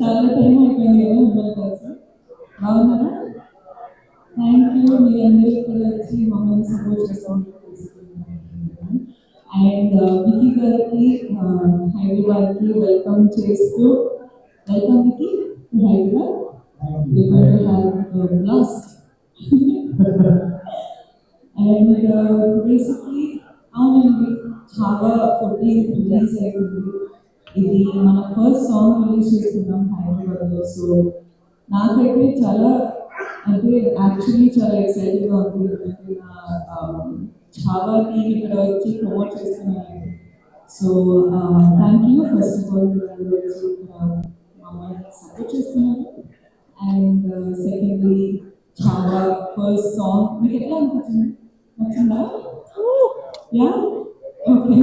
చాలా టైం అయిపోయింది కదా మిమ్మల్ని కలిసి. బాగున్నారా? థ్యాంక్ యూ, మీరందరూ ఇక్కడ వచ్చి మమ్మల్ని సపోర్ట్ చేస్తున్నారు. అండ్ వికీ గారికి హైదరాబాద్కి వెల్కమ్ చేస్తూ, welcome Vicky Hyderabad. You're going to have a blast. And basically, అవునండి, ఛావా 14th రిలీజ్ అయింది. ఇది మన ఫస్ట్ సాంగ్ రిలీజ్ చేస్తున్నాం హైదరాబాద్లో. సో నాకైతే చాలా, అంటే యాక్చువల్లీ చాలా ఎక్సైటెడ్గా ఉంది. ఎందుకంటే నా ఛావాకి ఇక్కడ వచ్చి ప్రమోట్ చేస్తున్నాను. So thank you first of all, వచ్చి మమ్మల్ని సపోర్ట్ చేస్తున్నారు. And secondly, Chhaava first song మీకు ఎట్లా అనిపించింది? నచ్చిందా? Yeah, okay.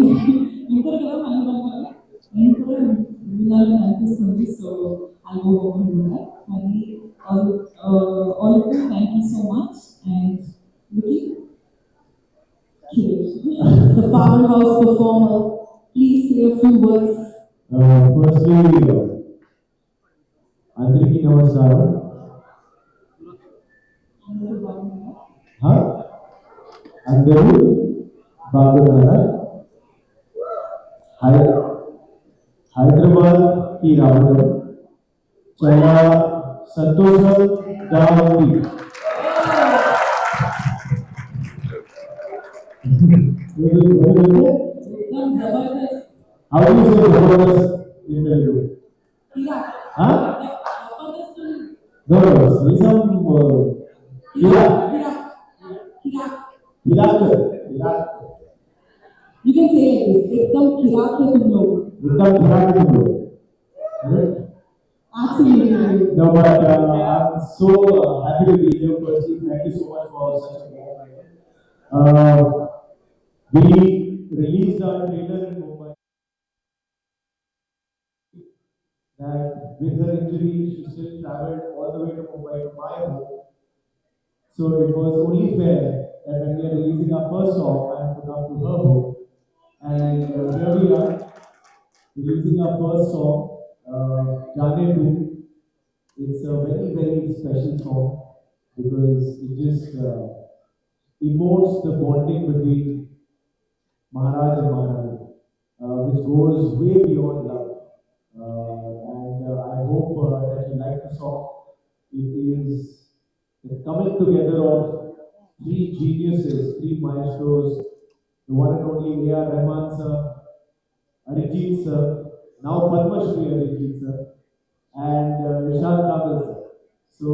వింటారు కదా మళ్ళీ మళ్ళీ, నేను కూడా వినాలని అనిపిస్తుంది. సో ఐ గో కూడా మరి all of you, thank you so much. And Vicky, the powerhouse performer, please say a few words. Firstly, అందరికీ నమస్కారం. అందరూ బాగున్నారా? హైదరాబాద్కి రావడం చాలా సంతోషంగా ఉంది. How do you say Zabardast in Telugu? Huh? No, say some Iraq. You can say like this, एकदम खिराक है तुम लोग. एकदम खिराक है तुम लोग. Correct? Absolutely. No, but I'm so happy to be here. Firstly, thank you so much for such a warm welcome. We released our trailer in Mumbai. That with her injury, she still traveled all the way to Mumbai to my home. So it was only fair that when we are releasing our first song, I have to come to her home. And here we are, releasing our first song, Jaane Tu. It's a very, very special song because it just emotes the bonding between Maharaj and Maharani, which goes way beyond love. And I hope that you like the song. It is the coming together of three geniuses, three maestros, the one and only A.R. Rahman sir, Arijit sir, now Padma Shri Arijit sir, and Rishad Kabul sir. So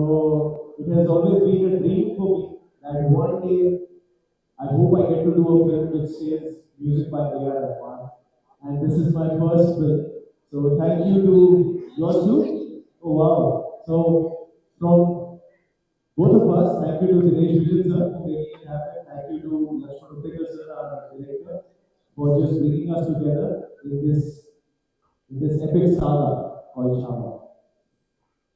it has always been a dream for me that one day I hope I get to do a film which says music by A.R. Rahman, and this is my first film. So thank you to yours too. Oh wow! So from both of us, thank you to Dinesh Vijay sir for making it happen. Thank you to Rashmika sir, our director, for just bringing us together in this epic saga called Chhaava.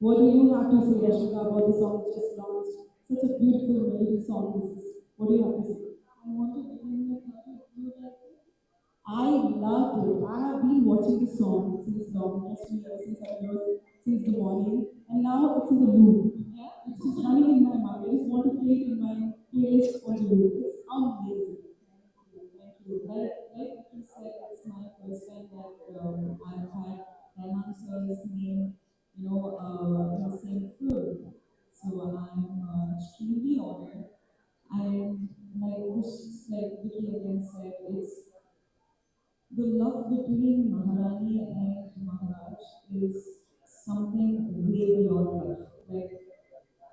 What do you have to say, Rashmika, about the song just launched? Such a beautiful melody song this is. What do you have to say? I want to begin with I loved it. I have been watching the song since long, since I was since the morning, and now it's in the loop. Yeah, it's just running in my mind. I just want to play it in my playlist for you. It's amazing. Thank you. Like you said, it's my first time that I've had Rahman sir's name, in the same film. So I'm extremely honored. And like Vicky again said, it's the love between Maharani and Maharaj is something way beyond love. Like,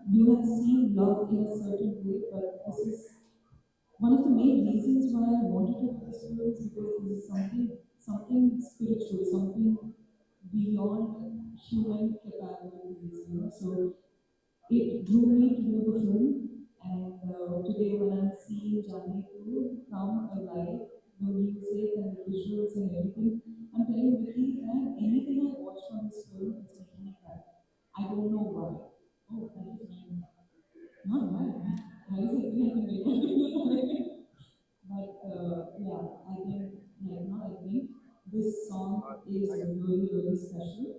you have seen love in a certain way, but this is one of the main reasons why I wanted to do this film is because this is something spiritual, something beyond human capabilities. So it drew me to do the film, and today when I'm seeing Jaane Tu come alive, the music and the visuals and everything, I'm telling Vicky that anything I watch from this film is making me cry. I don't know why. Oh, thank you. Not bad. Why is it like but yeah, I think, this song is really, really special.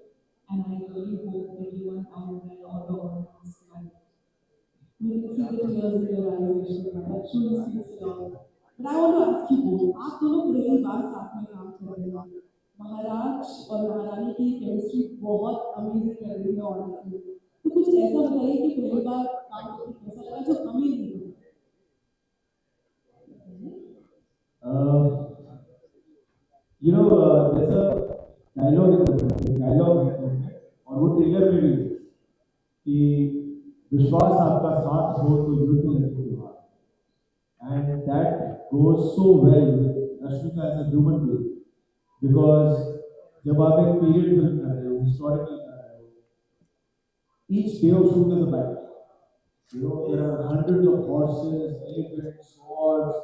And I really hope everyone out there, all the audience, we can see the tears in your eyes, Rashmika. That truly speaks a lot. But I want to ask you both, आप दोनों पहली बार साथ में काम कर रहे हो. महाराज और महारानी की केमिस्ट्री बहुत अमेजिंग लग रही है ऑनेस्टली. तो कुछ ऐसा बताइए कि पहली बार काम करके कैसा लगा जो हमें नहीं पता. Uh, there's a dialogue in the film, dialogue है film में और वो ट्रेलर में भी है कि विश्वास आपका साथ हो तो युद्ध लगे त्योहार. And that goes so well with Rashmika as a human being because जब आप एक पीरियड फिल्म कर रहे हो, हिस्टोरिकल कर रहे हो, each day of shoot is a battle. There are hundreds of horses, elephants, swords,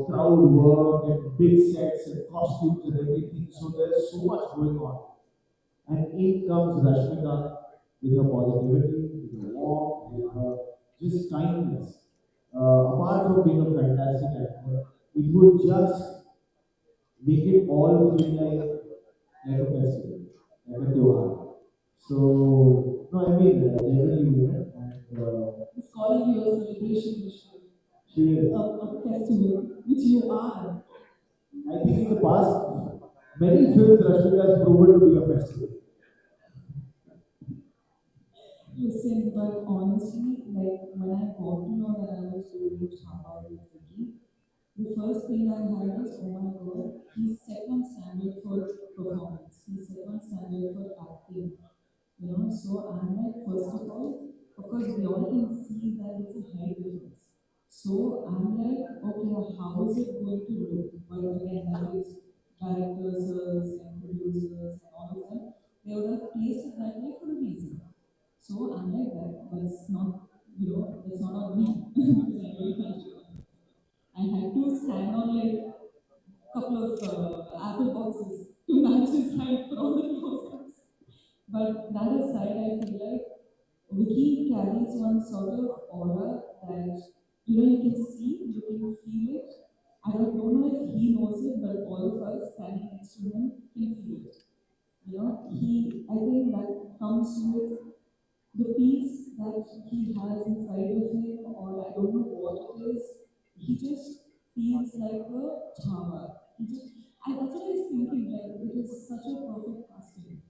crowd work, and big sets and costumes and everything. So there's so much going on. And in comes Rashmika with her positivity, with her warmth, with her just kindness. Apart from being a fantastic actor, it would just make it all feel like a festival, like a tyohar. So, no, I mean, generally, and It's calling you a celebration, Vishnu. she is. A festival, which you are. I think in the past, many films Rashmika has proven to be a festival. Listen, but honestly, like when I got to know that I was doing Chhaaava with Vicky, the first thing I had was, oh my god, he's set one standard for performance. He's set one standard for acting. So I'm like, first of all, of course, we all can see that it's a height difference. So I'm like, okay, how is it going to look? But again, that is directors and producers and all of them, they would have placed it that way for a reason. So I'm like, that's not, that's not on me. Because I really can't do that. I had to stand on like a couple of apple boxes to match his height for all the close-ups. But that aside, I feel like Vicky carries one sort of aura that you can see, you can feel it. I don't know if he knows it, but all of us standing next to him can feel it. I think that comes with the peace that he has inside of him, or I don't know what it is. He just feels like a Chhaaava. That's what I was thinking, like, it is such a perfect casting.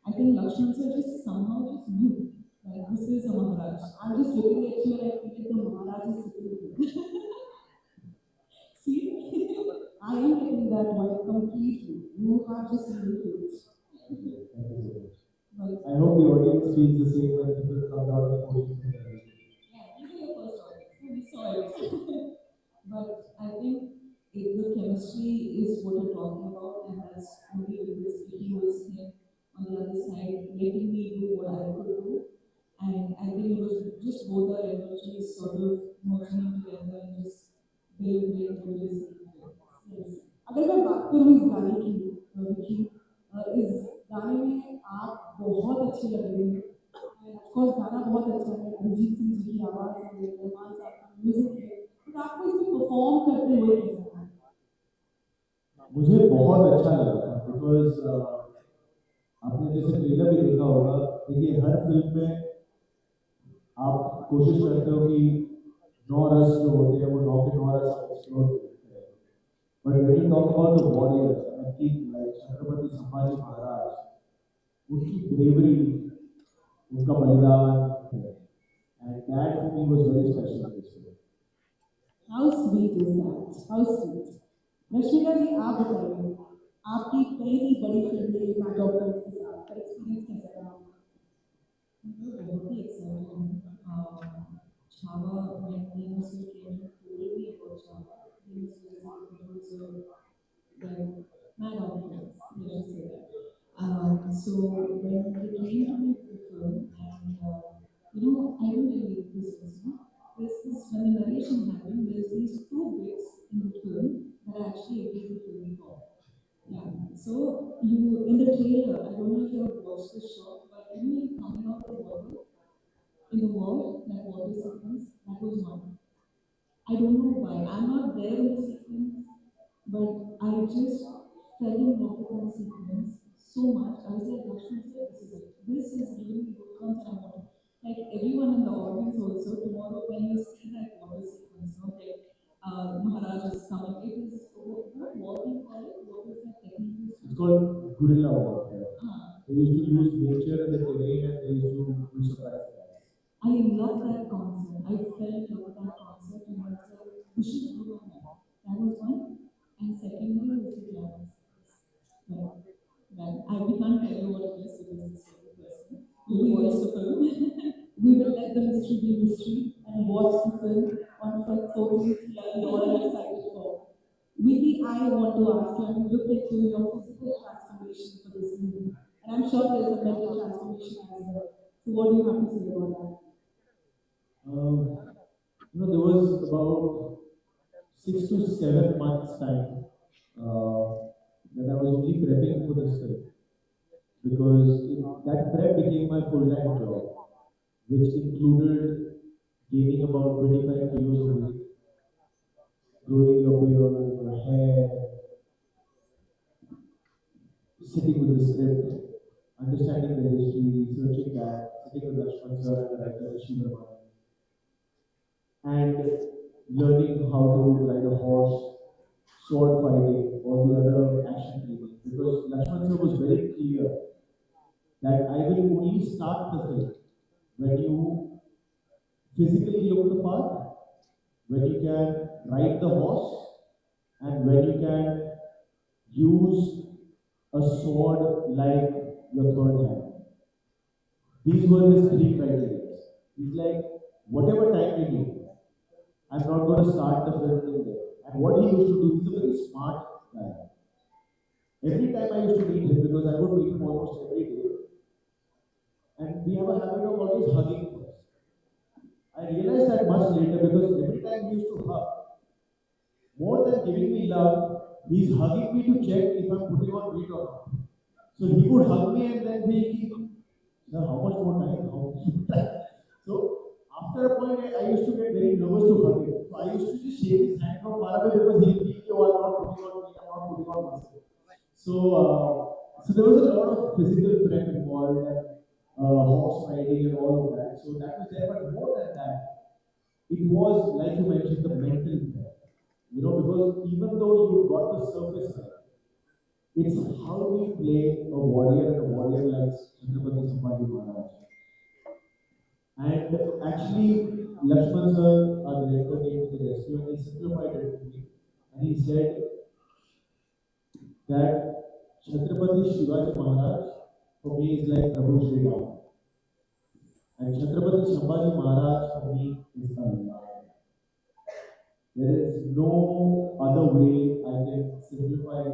I think Lakshman sir just somehow just knew that this is a Maharaj. I'm just looking at you and I feel like the Maharaj is sitting here. See, I am getting that vibe completely. You have just nailed it. Thank you so much. But I hope the audience feels the same when people come down and hold you. yeah, you were your first audience, so we saw it. But I think the chemistry is what you're talking about, and that's only because he was him on the other side, letting me do what I could do. And I think it was just both our energies sort of merging together and just delivering what it is. Yes. अगर मैं बात करूँ इस गाने की विकी, इस गाने में आप बहुत अच्छे लग रहे हैं. ऑफ कोर्स गाना बहुत अच्छा है, अरिजीत सिंह जी की आवाज़ है, रहमान साहब का म्यूजिक है, बट आपको इसमें परफॉर्म करते हुए कैसा लगा? मुझे बहुत अच्छा लगा था बिकॉज आपने जैसे ट्रेलर भी देखा होगा. देखिए, हर फिल्म में आप कोशिश करते हो कि 9 रस जो होते हैं वो 9 के 9 रस आप एक्सप्लोर करते हैं. But when you talk about the warriors, I think like Chhatrapati Sambhaji Maharaj, उनकी ब्रेवरी, उनका बलिदान, and that for me was very special. How sweet is that? How sweet. Rashmika ji आप बताइए, आपकी पहली बड़ी फिल्म में मैट ऑफ के साथ का एक्सपीरियंस कैसा रहा? बहुत ही excited. Chhaaava, when Mr. came and told me about Chhaaava, he was just like, it was like mad audience, let's just say that. So when they came to me with the film, and I don't really this was, when the narration happened, there's these two bits in the film that I actually agreed the film for. Yeah. So you in the trailer, I don't know if you have watched the shot, but coming out of the water in the world, that water sequence, that was one. I don't know why. I'm not there in the sequence, but I just fell in love with that sequence so much. I was like, Lakshman sir, this is it. called guerrilla warfare. They used to use nature and the terrain and they used to do surprise attacks. I love that concept. I fell in love with that concept and I was like, we should do that. That was one. And secondly was the Java series. We can't tell you what it is because it's so personal. You will watch the film. We will let the mystery be mystery and watch the film on Feb 14th, like we all are excited for. Vicky, I want to ask you, I mean, look into your physical transformation for this movie. And I'm sure there's a mental transformation as well. So what do you have to say about that? There was about 6 to 7 months time that I was only prepping for this film because that prep became my full-time job, which included gaining about 25 kilos of weight, growing your beard, your hair, sitting with the script, understanding the history, researching that, sitting with Lakshman sir and the writer Rashmika Mandana, and learning how to ride a horse, sword fighting, all the other action training. Because Lakshman sir was very clear that I will only start the film when you physically look the part, when you can ride the horse, and when you can use a sword like your third hand. These were his three criteria. He's like, whatever time you need, I'm not going to start the film till there. And what he used to do, he's a very smart guy. Every time I used to meet him, because I would meet him almost every day, and we have a habit of always hugging first. I realized that much later because every time he used to hug, more than giving me love, he's hugging me to check if I'm putting on weight or not. So he would hug me and then he, sir, how much more time? How much more time? So after a point, I used to get very nervous to hug him. So I used to just shake his hand from far away because he think, oh, I'm not putting on weight, I'm not putting on muscle. So there was a lot of physical prep involved and horse riding and all of that. So that was there, but more than that, it was like you mentioned the mental prep. Because even though you got the surface right, it's how do you play a warrior and a warrior like Chhatrapati Sambhaji Maharaj. And actually, Lakshman sir, our director, came to the rescue and he simplified it to me. And he said that Chhatrapati Shivaji Maharaj for me is like Prabhu Sri Ram. And Chhatrapati Sambhaji Maharaj for me is a lion. There is no other way I can simplify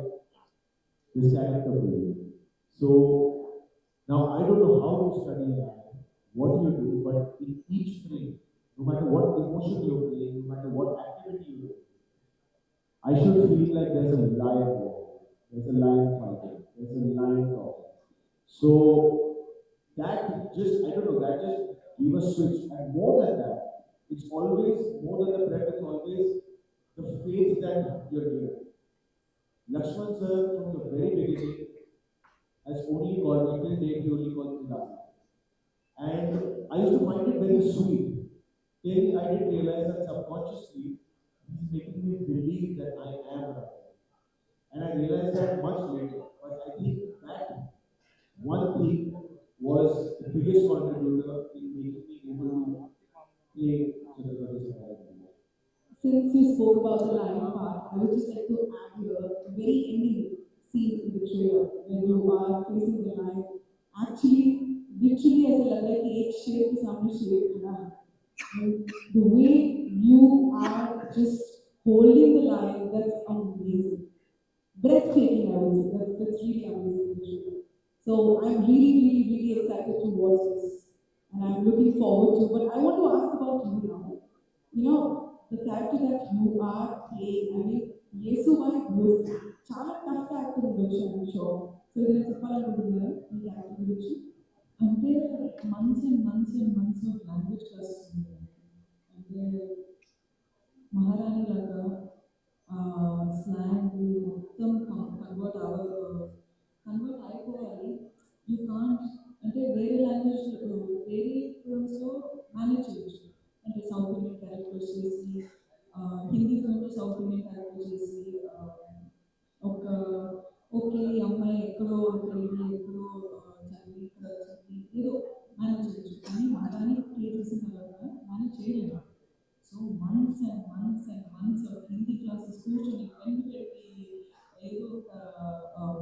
this character for you. So now I don't know how you study lion, what you do, but in each frame, no matter what emotion you're playing, no matter what activity you do, I should feel like there's a lion there. There's a lion fighting. There's a lion talking. So that just, I don't know, that just gave a switch. And more than that, it's always more than the prep, it's always the faith that you're given. Lakshman sir, from the very beginning, has only called me till date, he only called me Dada. And I used to find it very sweet. Till I didn't realize that subconsciously, he's making me believe that I am right. And I realized that much later. But I think that one thing was the biggest contributor in making me able to play Chhatrapati Sambhaji. Since you spoke about the lion part, I would just like to add here a very ending scene in the trailer where you are facing the lion. Actually, literally ऐसा लग रहा है कि एक शेर के सामने शेर खड़ा है. And the way you are just holding the lion, that's amazing. Breathtaking, I would say. That's really amazing visual. So I'm really, really, really excited to watch this. And I'm looking forward to. But I want to ask about you now. The character that you are playing, I mean, Yesu by Yesu. Chala tough character గురించి I'm sure. So ఏదైనా చెప్పాలనుకుంటున్నారా ఈ character గురించి? అంటే months and months language classes ఉన్నాయి. అంటే మహారాణి లాగా slang మొత్తం కన్వర్ట్ అయిపోవాలి. యూ కాంట్ అంటే వేరే లాంగ్వేజ్ వేరే ఫిల్మ్స్లో మేనేజ్ చేయొచ్చు. అంటే సౌత్ ఇండియన్ క్యారెక్టర్స్ చేసి హిందీ ఫిల్మ్లో సౌత్ ఇండియన్ క్యారెక్టర్ చేసి ఒక ఓకే ఈ అమ్మాయి ఎక్కడో పెరిగి ఎక్కడో చదివి ఇక్కడ చదివి ఏదో మేనేజ్ చేయొచ్చు కానీ మహారాణి ప్లే చేసిన తర్వాత మేనేజ్ చేయలేము so months of Hindi classes కూర్చొని పెన్ పెట్టి ఏదో ఒక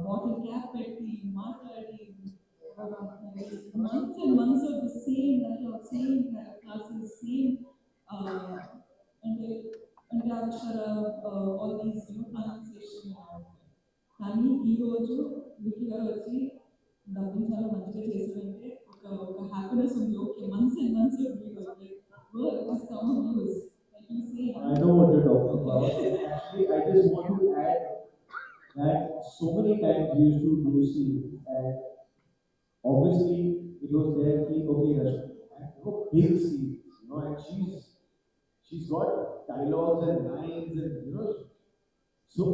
బాటిల్ క్యాప్ పెట్టి మాట్లాడి months of the same dialogue, same classes, same uh, అంటే అంటే అక్షర ఆల్ దీస్ ప్రొనౌన్సియేషన్ కానీ ఈ రోజు వికీ గారు వచ్చి డబ్బింగ్ చాలా మంచిగా చేశారంటే ఒక హ్యాపీనెస్ ఉంది okay months video work is some use like you say I know what you're talking about. Actually, I just want to add that so many times we used to do scenes, and obviously it was there ki, okay, Rashmi, and big scenes, and she's got dialogues and lines, and so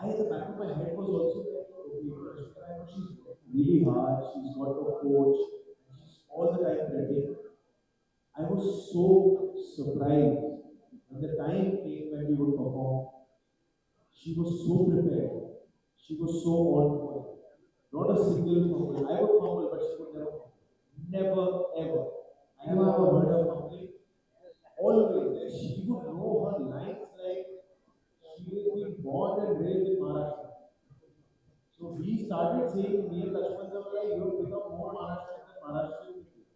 I at the back of my head was also like, okay, Rashmi, I know she's really hard, she's got a coach, she's all the time ready. I was so surprised when the time came when we would perform. She was so prepared. She was so on point. Not a single fumble. I would fumble, but she would never fumble. Never, ever. I have never heard her fumbling. Always. Like she would know her lines like she has been born and raised in Maharashtra. So we started saying, me and Lakshman sir were like, you have become more Maharashtrian than Maharashtrian people.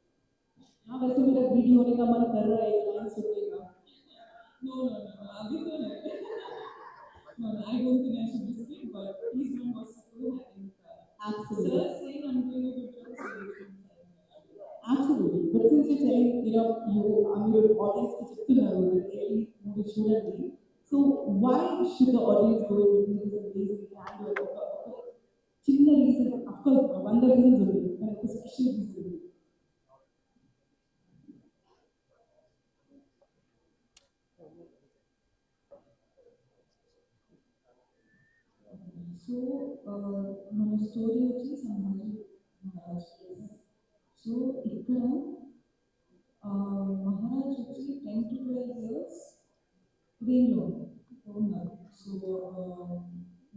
हाँ वैसे मेरा video होने का मन कर रहा है एक लाइन सुनने का No, अभी तो नहीं No, I don't think I should risk it, but please don't watch the film. I think absolutely sir saying I'm doing a good job, so you should absolutely but since you're telling you your audience కి చెప్తున్నారు really movie చూడండి so why should the audience go to this amazing and ఒక చిన్న reason of course 100 reasons ఉంది కానీ ఒక special reason so మన story వచ్చి సంభాజీ మహారాజ్ సో ఇక్కడ మహారాజ్ వచ్చి 10 to 12 years ట్రైన్లో ఉన్నారు సో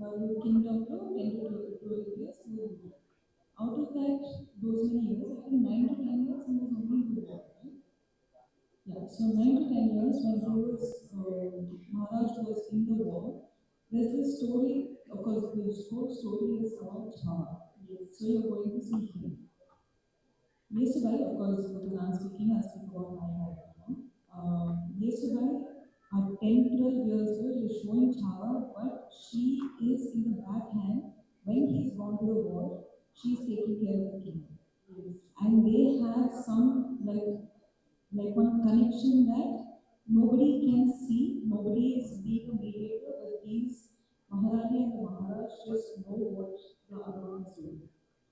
వాళ్ళు కింగ్డమ్లో 10 to 12 years out of that those many years I think 9 to 10 years he was only in the war, right? Yeah, so 9 to 10 years when he was Maharaj was in the war. There's this story, of course, the whole story is about Chhaaava. Yes. So you're going to see him. Yesterday, of course, because I'm speaking, I speak about my life. Yesterday, at 10, 12 years old, you're showing Chhaaava, but she is in the backhand. When he's gone to the war, she's taking care of the king. Yes. And they have some like one connection that nobody can see, nobody is being a mediator, but these Maharani and the Maharaj just know what the other one is doing.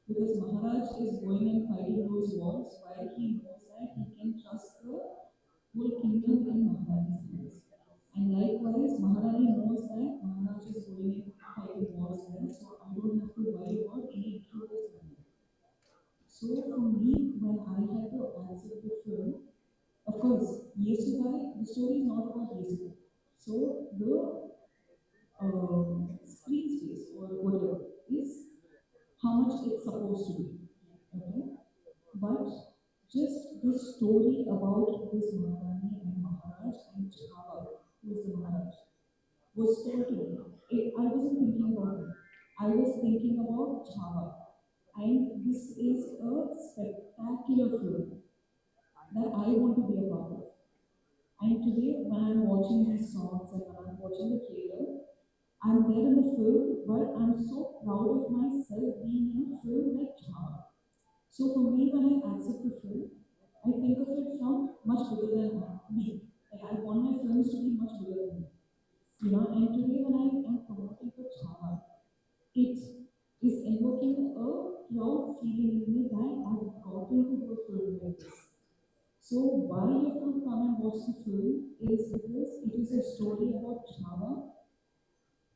Because Maharaj is going and fighting those wars while he knows that he can trust the whole kingdom in Maharani's hands. And likewise, Maharani knows that Maharaj is going and fighting wars there, so I don't have to worry about any intruders coming. So for me, when I had to answer the film, of course, Yesubai, the story is not about Yesu. So the screen space or whatever is how much it's supposed to be. Okay? But just the story about this Maharani and Maharaj and Chhaaava, who is the Maharaj, was told to me. I wasn't thinking about it. I was thinking about Chhaaava. And this is a spectacular film that I want to be a part of. And today, when I'm watching these songs and when I'm watching the trailer, I'm there in the film, but I'm so proud of myself being in a film like Chhaava. So for me, when I accept the film, I think of it from much bigger than me. Like I want my films to be much bigger than me. And today when I am promoting for Chhaava, it is evoking a proud feeling in me that I've gotten to do a film like this. So why you have to come and watch the film is because it is a story about Chhaaava.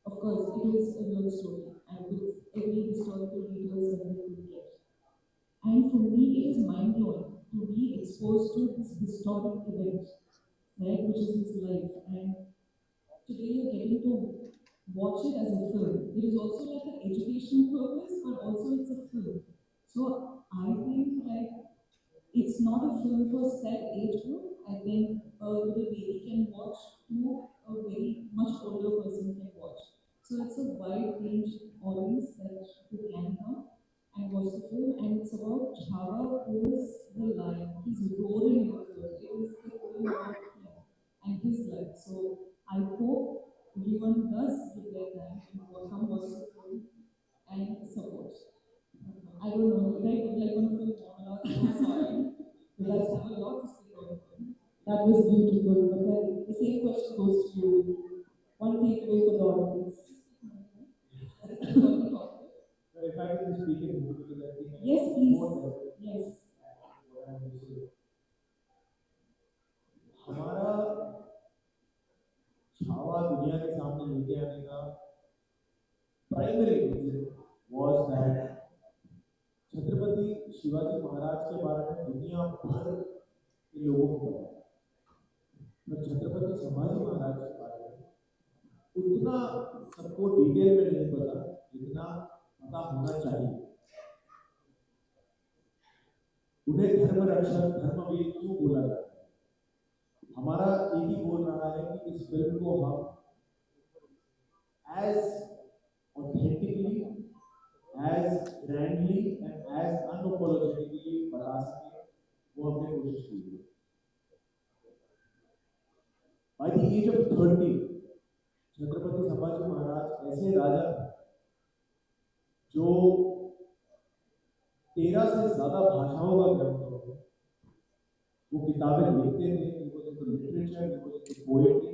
Of course, it is a real story and with every historical details that we could get. And for me, it is mind blowing to be exposed to this historic event, right, which is his life. And today you're getting to watch it as a film. It is also like an educational purpose, but also it's a film. So I think like it's not a film for set age group. I think a little baby can watch to a very much older person can watch. So it's a wide range audience that who can come and watch the film. And it's about Chhaaava, who is the lion. He's roaring in the film. It is the film about him and his life. So I hope everyone does give their time and come watch the film and support. I don't know, did I give like one full monologue? I'm sorry. But I have a lot to say about it. That was beautiful. But then the same question goes to you. One takeaway for the audience. So if I can just speak in Hindi because I think I Yes, have please. more better Yes. what I want to say. हमारा छावा दुनिया के सामने लेके आने का primary reason was that Chhatrapati Shivaji Maharaj के बारे में दुनिया भर के लोगों को पता है, पर छत्रपति संभाजी महाराज के बारे में उतना सबको डिटेल में नहीं पता जितना पता होना चाहिए। उन्हें धर्म रक्षक धर्मवीर क्यों बोला जाता है? हमारा एक ही बोल रहा है कि इस फिल्म को हम as authentically, as grandly and as unapologetically बता सके, वो हमने कोशिश की है। By the age of 30, Chhatrapati Sambhaji महाराज ऐसे राजा थे जो 13 से ज्यादा भाषाओं का ज्ञान था। वो किताबें लिखते थे, इनको तो लिटरेचर, इनको तो पोएट्री,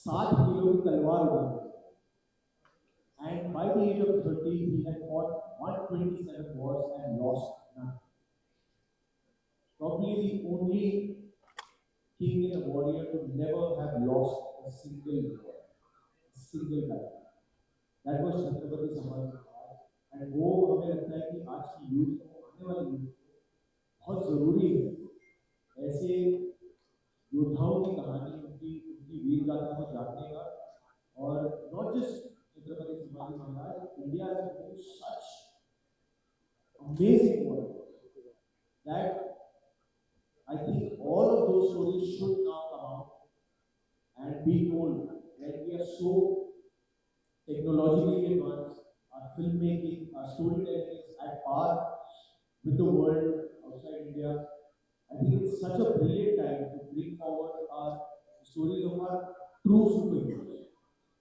60 किलो की तलवार उड़ाते थे। And by the age of 30, he had fought 127 wars and lost none. Probably the only king and a warrior to never have lost a single war, a single battle. That was Chhatrapati Sambhaji Maharaj. And वो हमें लगता है कि आज की youth को, आने वाली यूथ को बहुत जरूरी है ऐसे योद्धाओं की कहानी, उनकी उनकी वीर गाथा को जानने का। और not just Chhatrapati Sambhaji Maharaj, India has produced such amazing warriors that I think all of those stories should now come out and be told. Like we are so technologically advanced, our filmmaking, our storytelling is at par with the world outside India. I think it's such a brilliant time to bring forward our stories of our true superheroes.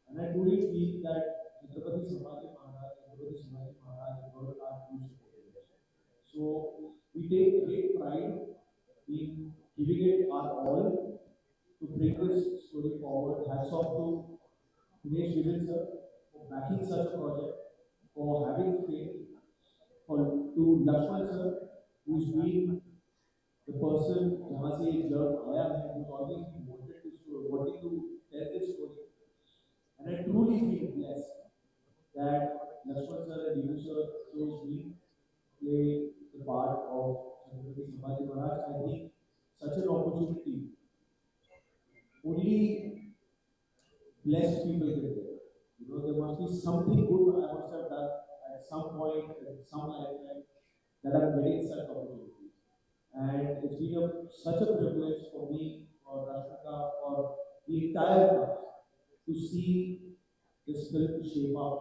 And I truly feel that Chhatrapati Sambhaji Maharaj, Chhatrapati Shivaji Maharaj were our true superheroes. So we take great pride in giving it our all to bring this story forward. Hats off to Dinesh Vijay sir for backing such a project, for having faith, for to Lakshman sir, who's been the person जहाँ से ये जर्न आया है, who's always been wanting to tell this story. And I truly feel blessed that Lakshman sir and Dinesh sir chose me to play the part of Chhatrapati Sambhaji Maharaj. I think such an opportunity only blessed people get there. You know, there must be something good I must have done at some point in some lifetime that I'm getting such opportunities. And it's been such a privilege for me, for Rashmika, for the entire cast to see this film shape up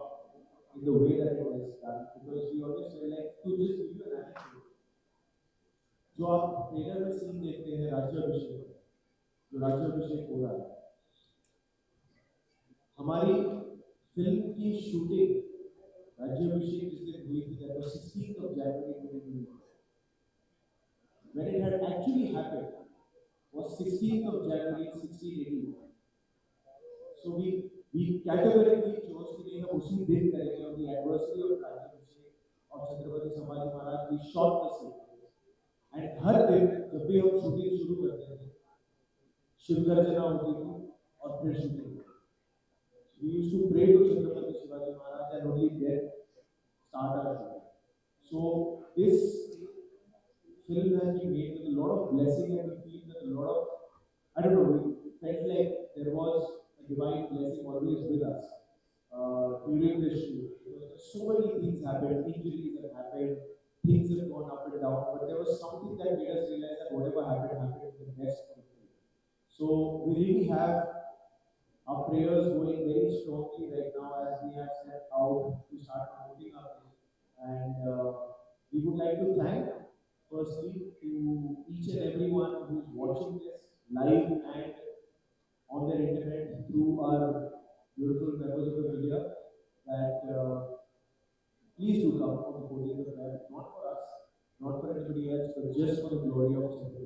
in the way that it has done. Because we always say, like, to just give you an anecdote, जो आप trailer में scene देखते हैं राज्याभिषेक में, जो राज्याभिषेक हो रहा है, हमारी फिल्म की शूटिंग राज्याभिषेक जिस दिन हुई थी, that was 16th of January 2020. When it had actually happened was 16th of January 1681. So we categorically chose कि नहीं हम उसी दिन करेंगे, on the anniversary of राज्याभिषेक of Chhatrapati Sambhaji Maharaj. We shot the same day. And हर दिन जब भी हम शूटिंग शुरू करते थे, शिव गर्जना होती थी और फिर शूटिंग होती थी. We used to pray to Chhatrapati Shivaji Maharaj and only then start our shooting. So this film has been made with a lot of blessing, and we feel that a lot of, I don't know, we felt like there was a divine blessing always with us during this shoot. Because so many things happened, injuries have happened, things have gone up and down, but there was something that made us realize that whatever happened, happened for the best of the film. So we really have our prayers going very strongly right now as we have set out to start promoting our film. And we would like to thank, firstly, to each and everyone who is watching this live and on their internet through our beautiful members of the media that please do come on the 14th of Feb, not for us, not for anybody else, but just for the glory of Chhaava.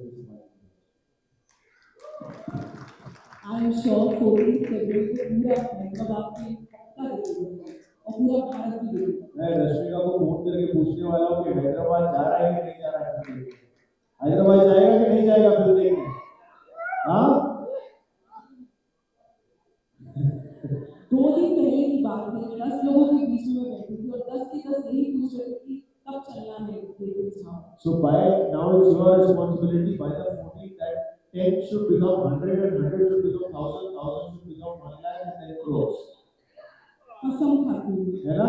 I am sure 14 फरवरी को पूरा हैदराबाद में पक्का देखेगा और पूरा भारत भी देखेगा। मैं रश्मिका को फोन करके पूछने वाला हूँ कि हैदराबाद जा रहा है कि नहीं जा रहा है फिल्म देखने? हैदराबाद जाएगा कि नहीं जाएगा फिल्म देखने? हाँ? 2 दिन पहले की बात है, 10 लोगों के बीच में बैठी थी और 10 के 10 यही पूछ रहे थे कि कब चलना है देखने Chhaava. So by now it's your responsibility. By the 14th, that 10 should become 100 and 100 should become 1000, 1000 should become 1 lakh and 10 crores. कसम खाती हूँ, है ना?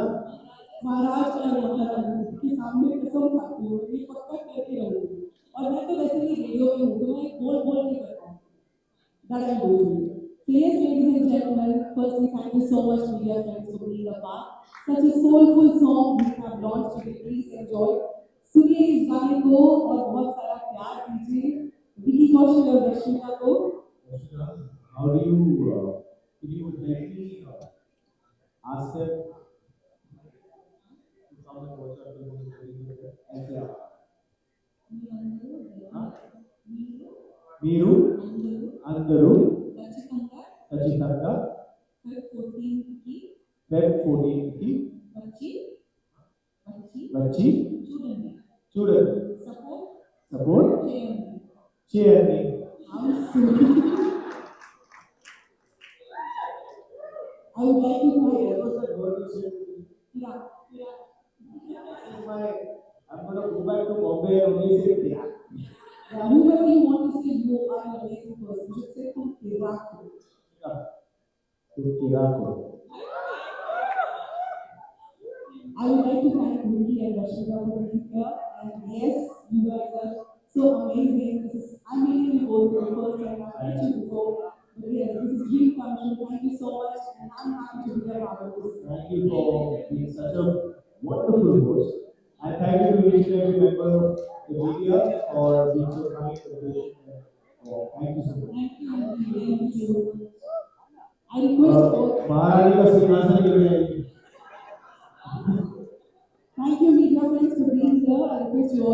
महाराष्ट्र और महाराष्ट्र के सामने कसम खाती हूँ, ये पक्का करके रहूँगी। और मैं तो वैसे भी रेडियो में हूँ, तो मैं बोल के करता हूँ। That I do. So yes, ladies and gentlemen, firstly thank you so much media friends for being a part. Such a soulful song we have launched today. Please enjoy. सुनिए इस गाने को और बहुत सारा प्यार दीजिए विकी कौशल और रश्मिका को। How do you, can you help me ask them to come and watch our film? ऐसे आप? మీరు అందరూ ఖచ్చితంగా ఫెబ్ 14 కి వచ్చి చూడండి సపోర్ట్ చేయండి. I would like to thank What was that word you said? I'm going to go back to Bombay and only say Kira. whoever you want to say you are an amazing person, you should say तुम किराक हो। तुम Kira को. I would like to thank Vicky and Rashmika for being here. And yes, you guys are so amazing. I'm meeting you both for the first time. I've met you before. But yes, this is dream come true. Thank you so much. And I'm happy to be a part of this. Thank you for being such a wonderful host. And thank you to each and every member of the media for being so kind and patient. Thank you so much. Thank you. Thank you. I request all. महारानी का सिंहासन गिर जाएगी. Thank you, media friends, for being here. I request you all.